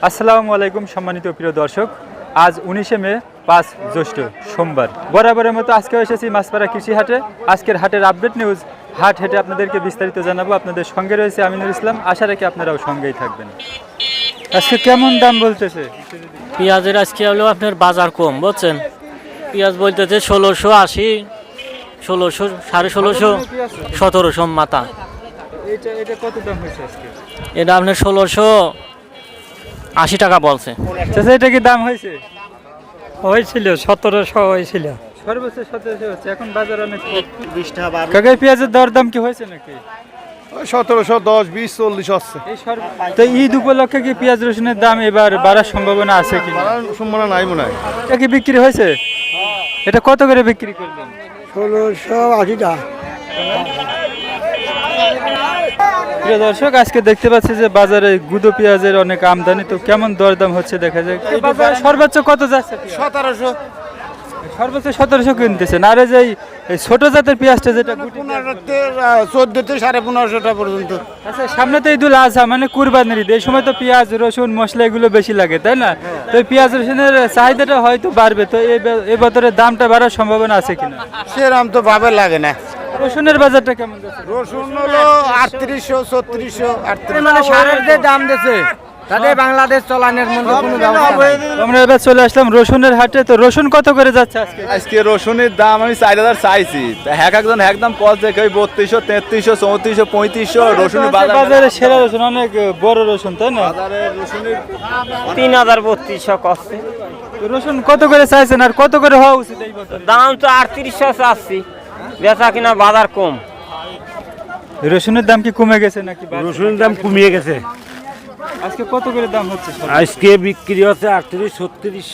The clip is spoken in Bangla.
আসসালামু আলাইকুম সম্মানিত প্রিয় দর্শক, আজ 19শে মে 5 জ্যৈষ্ঠ সোমবার। বরাবরের মতো আজকেও এসেছি মাছপাড়া কৃষি হাটে। আজকের হাটের আপডেট নিউজ হাট হেঁটে আপনাদেরকে বিস্তারিত জানাবো। আপনাদের সঙ্গে রয়েছে আমিনুল ইসলাম, আশা রাখি আপনারাও সঙ্গেই থাকবেন। আজকে কেমন দাম বলতেছে? পেঁয়াজের আজকে হলো আপনার বাজার কম, বুঝছেন। পেঁয়াজ বলতেছে 1680, 1600, 1650, 1700 মাথা। এটা কত দাম হয়েছে আজকে? এটা আপনার 1680 টাকা বলছে। চাচা, এটা কি দাম হয়েছে? হয়েছিল 1700 হয়েছিল। সর্বোচ্চ 1700 হচ্ছে, এখন বাজার অনেক কাকা। পেঁয়াজের দরদাম কি হয়েছে নাকি? 1710, 20, 40 হচ্ছে। তো ঈদ উপলক্ষে কি পেঁয়াজ রসুনের দাম এবার বাড়ার সম্ভাবনা আছে কি? সম্ভাবনা নাই মনে হয়। এটা কি বিক্রি হয়েছে? এটা কত করে বিক্রি করবেন? 1680 টাকা। প্রিয় দর্শক, আজকে দেখতে পাচ্ছি যে বাজারে গুঁদো পেঁয়াজের অনেক আমদানি। তো কেমন দরদাম হচ্ছে দেখা যায়। সর্বোচ্চ কত যাচ্ছে? 1700, সর্বোচ্চ 1700 কিনতেছেন। আর এই যে এই ছোট জাতের পেঁয়াজটা যেটা 14 1500 টাকা পর্যন্ত। আচ্ছা, সামনে তো ঈদুল আজহা মানে কুরবানির ঈদ, এই সময় তো পেঁয়াজ রসুন মশলা এগুলো বেশি লাগে, তাই না? তো এই পেঁয়াজ রসুনের চাহিদাটা হয়তো বাড়বে। তো এই বছরের দামটা বাড়ার সম্ভাবনা আছে কিনা? সেরকম তো ভাবে লাগে না। রসুনের বাজারটা কেমন যাচ্ছে? রসুন হলো 3800, 3600, 3800। মানে সারের যে দাম দিয়েছে তাতে বাংলাদেশ চলানোর মধ্যে কোনো ব্যবস্থা নাই। আমরা এবার চলে আসলাম রসুনের হাটে। তো রসুন কত করে যাচ্ছে আজকে? আজকে রসুনের দাম আমি 4000 চাইছি। একজন একদম কল দেখে 3200, 3300, 3400, 3500 রসুনের বাজারে সেরা রসুন, অনেক বড় রসুন, তাই না? রসুনের 3200 কষ্ট। তো রসুন কত করে চাইছেন আর কত করে হওয়া উচিত এই বছর? দাম তো 3800 চাচ্ছি, বেচা কিনা বাজার কম। রসুনের দাম কি কমে গেছে নাকি? রসুনের দাম কমিয়ে গেছে। আজকে কত করে দাম হচ্ছে? আজকে বিক্রি হচ্ছে 38, 36।